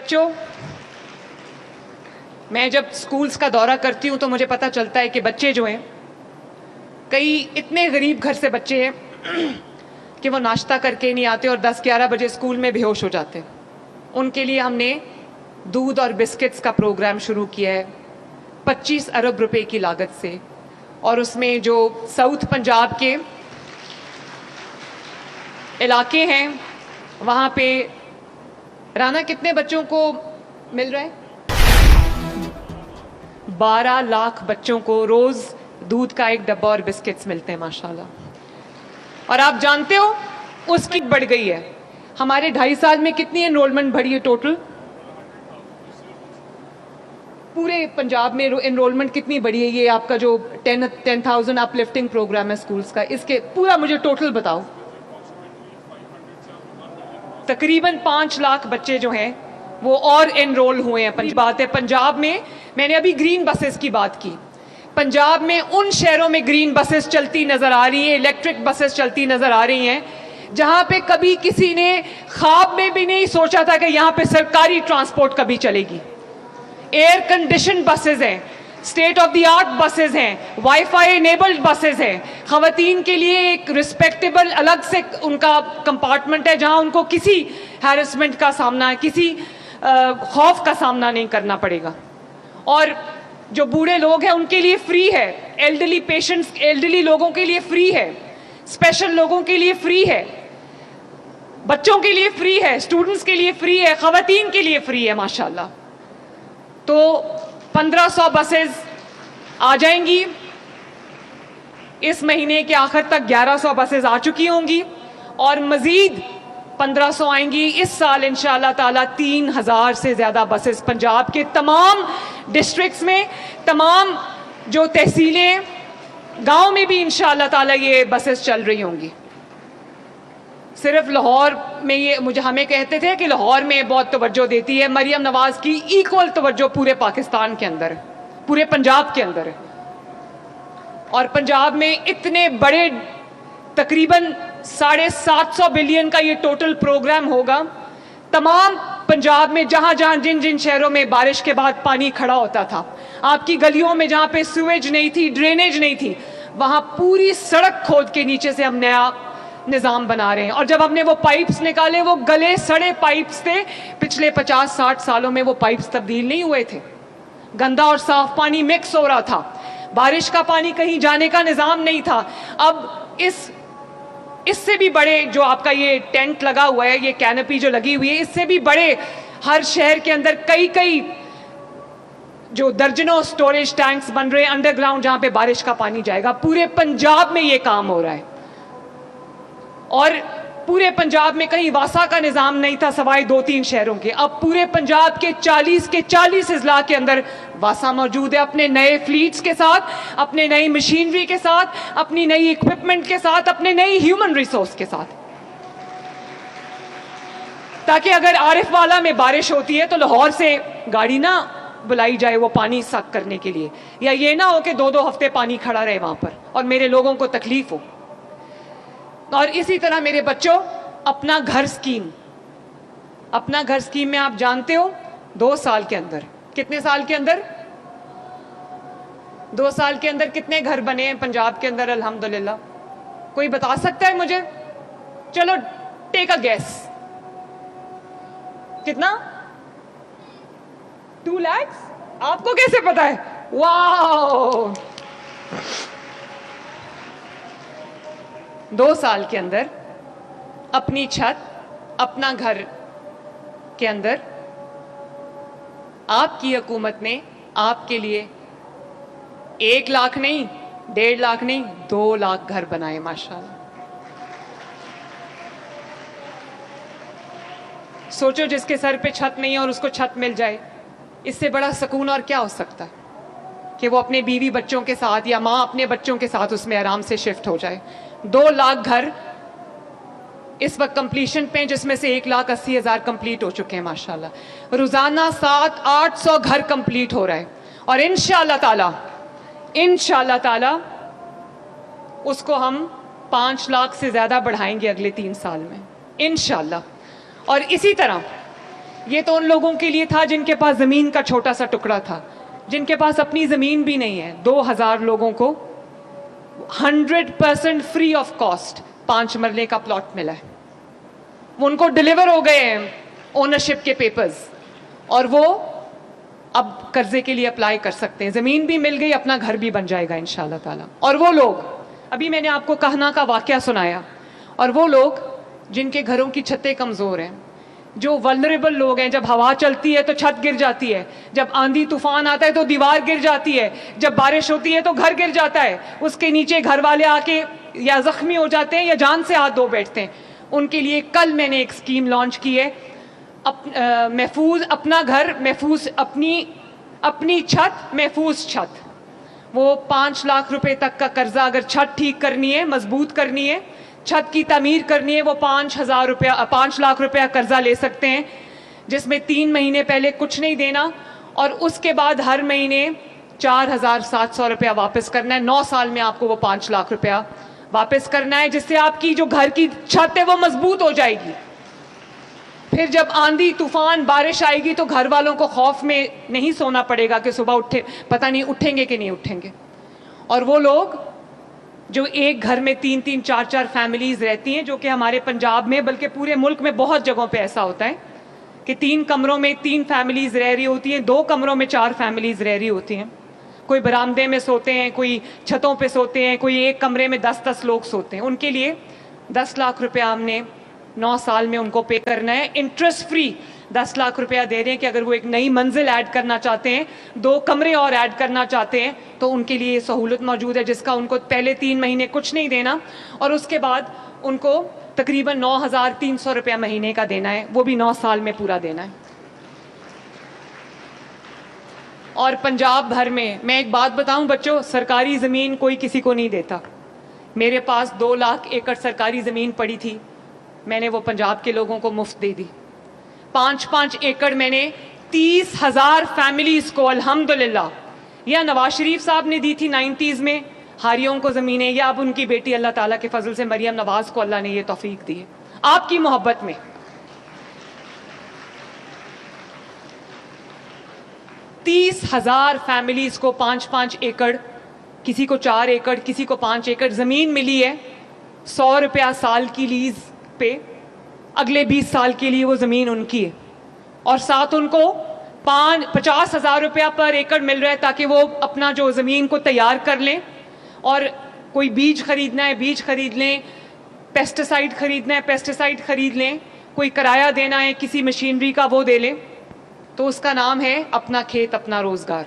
بچوں، میں جب سکولز کا دورہ کرتی ہوں تو مجھے پتہ چلتا ہے کہ بچے جو ہیں، کئی اتنے غریب گھر سے بچے ہیں کہ وہ ناشتہ کر کے نہیں آتے اور 10-11 بجے اسکول میں بے ہوش ہو جاتے ہیں. ان کے لیے ہم نے دودھ اور بسکٹس کا پروگرام شروع کیا ہے 25 ارب روپے کی لاگت سے. اور اس میں جو ساؤتھ پنجاب کے علاقے ہیں وہاں پہ رانا کتنے بچوں کو مل رہا ہے؟ 12 لاکھ بچوں کو روز دودھ کا ایک ڈبہ اور بسکٹس ملتے ہیں ماشاءاللہ. اور آپ جانتے ہو اس کی بڑھ گئی ہے. ہمارے 2.5 سال میں کتنی انرولمنٹ بڑھی ہے ٹوٹل؟ پورے پنجاب میں انرولمنٹ کتنی بڑھی ہے؟ یہ آپ کا جو 10,000 اپ لفٹنگ پروگرام ہے سکولز کا، اس کے پورا مجھے ٹوٹل بتاؤ. تقریباً 5 لاکھ بچے جو ہیں وہ اور انرول ہوئے ہیں. بات ہے پنجاب میں نے ابھی گرین بسز کی بات کی. پنجاب میں ان شہروں میں گرین بسز چلتی نظر آ رہی ہیں، الیکٹرک بسز چلتی نظر آ رہی ہیں جہاں پہ کبھی کسی نے خواب میں بھی نہیں سوچا تھا کہ یہاں پہ سرکاری ٹرانسپورٹ کبھی چلے گی. ایئر کنڈیشن بسز ہیں، state of the art buses ہیں، وائی فائی انیبلڈ بسز ہیں. خواتین کے لیے ایک رسپیکٹیبل الگ سے ان کا کمپارٹمنٹ ہے جہاں ان کو کسی ہیرسمنٹ کا سامنا، کسی خوف کا سامنا نہیں کرنا پڑے گا. اور جو بوڑھے لوگ ہیں ان کے لیے فری ہے، ایلڈرلی پیشنٹس، ایلڈرلی لوگوں کے لیے فری ہے، اسپیشل لوگوں کے لیے فری ہے، بچوں کے لیے فری ہے، اسٹوڈنٹس کے لیے فری ہے، خواتین کے لیے فری ہے ماشاءاللہ. تو 1500 بسز آ جائیں گی. اس مہینے کے آخر تک 1100 بسز آ چکی ہوں گی اور مزید 1500 آئیں گی. اس سال انشاءاللہ تعالیٰ 3000 سے زیادہ بسز پنجاب کے تمام ڈسٹرکٹس میں، تمام جو تحصیلیں، گاؤں میں بھی انشاءاللہ تعالیٰ یہ بسز چل رہی ہوں گی. صرف لاہور میں یہ ہمیں کہتے تھے کہ لاہور میں بہت توجہ دیتی ہے، مریم نواز کی ایکول توجہ پورے پاکستان کے اندر ہے، پورے پنجاب کے اندر ہے. اور پنجاب میں اتنے بڑے تقریباً 750 بلین کا یہ ٹوٹل پروگرام ہوگا. تمام پنجاب میں جہاں جہاں جن شہروں میں بارش کے بعد پانی کھڑا ہوتا تھا، آپ کی گلیوں میں جہاں پہ سویج نہیں تھی، ڈرینیج نہیں تھی، وہاں پوری سڑک کھود کے نیچے سے ہم نیا نظام بنا رہے ہیں. اور جب ہم نے وہ پائپس نکالے، وہ گلے سڑے پائپس تھے. پچھلے 50-60 سالوں میں وہ پائپس تبدیل نہیں ہوئے تھے. گندا اور صاف پانی مکس ہو رہا تھا، بارش کا پانی کہیں جانے کا نظام نہیں تھا. اب اس سے بھی بڑے جو آپ کا یہ ٹینٹ لگا ہوا ہے، یہ کینپی جو لگی ہوئی ہے، اس سے بھی بڑے ہر شہر کے اندر کئی جو درجنوں سٹوریج ٹینکس بن رہے ہیں انڈر گراؤنڈ، جہاں پہ بارش کا پانی جائے گا. پورے پنجاب میں یہ کام ہو رہا ہے. اور پورے پنجاب میں کہیں واسا کا نظام نہیں تھا سوائے 2-3 شہروں کے. اب پورے پنجاب کے 40 اضلاع کے اندر واسا موجود ہے، اپنے نئے فلیٹس کے ساتھ، اپنے نئی مشینری کے ساتھ، اپنی نئی اکوپمنٹ کے ساتھ، اپنے نئی ہیومن ریسورس کے ساتھ. تاکہ اگر عارف والا میں بارش ہوتی ہے تو لاہور سے گاڑی نہ بلائی جائے وہ پانی سک کرنے کے لیے، یا یہ نہ ہو کہ 2 ہفتے پانی کھڑا رہے وہاں پر اور میرے لوگوں کو تکلیف ہو. اور اسی طرح میرے بچوں، اپنا گھر سکیم، اپنا گھر سکیم میں آپ جانتے ہو 2 سال کے اندر، کتنے سال کے اندر؟ 2 سال کے اندر کتنے گھر بنے ہیں پنجاب کے اندر الحمدللہ؟ کوئی بتا سکتا ہے مجھے؟ چلو ٹیک اے گیس. کتنا؟ 2 lakhs؟ آپ کو کیسے پتا ہے؟ واو! 2 سال کے اندر اپنی چھت، اپنا گھر کے اندر آپ کی حکومت نے آپ کے لیے 1 لاکھ نہیں، 1.5 لاکھ نہیں، 2 لاکھ گھر بنائے ماشاءاللہ. سوچو جس کے سر پہ چھت نہیں ہے اور اس کو چھت مل جائے، اس سے بڑا سکون اور کیا ہو سکتا ہے کہ وہ اپنے بیوی بچوں کے ساتھ یا ماں اپنے بچوں کے ساتھ اس میں آرام سے شفٹ ہو جائے. 2 لاکھ گھر اس وقت کمپلیشن پہ، جس میں سے 1,80,000 کمپلیٹ ہو چکے ہیں ماشاءاللہ. روزانہ 700-800 گھر کمپلیٹ ہو رہا ہے. اور انشاءاللہ تعالی اس کو ہم 5 لاکھ سے زیادہ بڑھائیں گے اگلے 3 سال میں انشاءاللہ. اور اسی طرح یہ تو ان لوگوں کے لیے تھا جن کے پاس زمین کا چھوٹا سا ٹکڑا تھا, جن کے پاس اپنی زمین بھی نہیں ہے. 2000 لوگوں کو 100% فری آف کاسٹ 5 مرلے کا پلاٹ ملا ہے. وہ ان کو ڈیلیور ہو گئے ہیں اونرشپ کے پیپرز, اور وہ اب قرضے کے لیے اپلائی کر سکتے ہیں. زمین بھی مل گئی, اپنا گھر بھی بن جائے گا انشاءاللہ تعالیٰ. اور وہ لوگ, ابھی میں نے آپ کو کہنا کا واقعہ سنایا, اور وہ لوگ جن کے گھروں کی چھتیں کمزور ہیں, جو ولنریبل لوگ ہیں, جب ہوا چلتی ہے تو چھت گر جاتی ہے, جب آندھی طوفان آتا ہے تو دیوار گر جاتی ہے, جب بارش ہوتی ہے تو گھر گر جاتا ہے, اس کے نیچے گھر والے آ کے یا زخمی ہو جاتے ہیں یا جان سے ہاتھ دھو بیٹھتے ہیں. ان کے لیے کل میں نے ایک اسکیم لانچ کی ہے, محفوظ اپنا گھر, محفوظ اپنی چھت, محفوظ چھت. وہ 5 لاکھ روپے تک کا قرضہ, اگر چھت ٹھیک کرنی ہے, مضبوط کرنی ہے, چھت کی تعمیر کرنی ہے, وہ 5 لاکھ روپیہ قرضہ لے سکتے ہیں, جس میں 3 مہینے پہلے کچھ نہیں دینا, اور اس کے بعد ہر مہینے 4700 روپیہ واپس کرنا ہے. 9 سال میں آپ کو وہ 5 لاکھ روپیہ واپس کرنا ہے, جس سے آپ کی جو گھر کی چھت ہے وہ مضبوط ہو جائے گی. پھر جب آندھی طوفان بارش آئے گی تو گھر والوں کو خوف میں نہیں سونا پڑے گا کہ صبح پتہ نہیں اٹھیں گے کہ نہیں اٹھیں گے. اور وہ لوگ جو ایک گھر میں 3-3 4-4 فیملیز رہتی ہیں, جو کہ ہمارے پنجاب میں بلکہ پورے ملک میں بہت جگہوں پہ ایسا ہوتا ہے کہ 3 کمروں میں 3 فیملیز رہ رہی ہوتی ہیں, 2 کمروں میں 4 فیملیز رہ رہی ہوتی ہیں. کوئی برآمدے میں سوتے ہیں, کوئی چھتوں پہ سوتے ہیں, کوئی ایک کمرے میں 10-10 لوگ سوتے ہیں. ان کے لیے 10 لاکھ روپیہ ہم نے 9 سال میں ان کو پے کرنا ہے, انٹرسٹ فری 10 لاکھ روپیہ دے رہے ہیں کہ اگر وہ ایک نئی منزل ایڈ کرنا چاہتے ہیں, 2 کمرے اور ایڈ کرنا چاہتے ہیں, تو ان کے لیے یہ سہولت موجود ہے, جس کا ان کو پہلے 3 مہینے کچھ نہیں دینا, اور اس کے بعد ان کو تقریباً 9300 روپیہ مہینے کا دینا ہے, وہ بھی 9 سال میں پورا دینا ہے. اور پنجاب بھر میں ایک بات بتاؤں بچوں, سرکاری زمین کوئی کسی کو نہیں دیتا. میرے پاس 2 لاکھ ایکڑ سرکاری زمین پڑی تھی, میں نے وہ پنجاب کے لوگوں کو مفت دے دی. 5-5 ایکڑ میں نے 30,000 فیملیز کو الحمدللہ, یا نواز شریف صاحب نے دی تھی 90s میں ہاریوں کو زمینیں, یا اب ان کی بیٹی اللہ تعالیٰ کے فضل سے مریم نواز کو اللہ نے یہ توفیق دی ہے آپ کی محبت میں. 30,000 فیملیز کو 5-5 ایکڑ, کسی کو 4 ایکڑ, کسی کو 5 ایکڑ زمین ملی ہے. 100 روپیہ سال کی لیز پہ, اگلے 20 سال کے لیے وہ زمین ان کی ہے, اور ساتھ ان کو 50,000 روپیہ پر ایکڑ مل رہا ہے تاکہ وہ اپنا جو زمین کو تیار کر لیں, اور کوئی بیج خریدنا ہے بیج خرید لیں, پیسٹیسائڈ خریدنا ہے پیسٹیسائڈ خرید لیں, کوئی کرایہ دینا ہے کسی مشینری کا وہ دے لیں. تو اس کا نام ہے اپنا کھیت اپنا روزگار.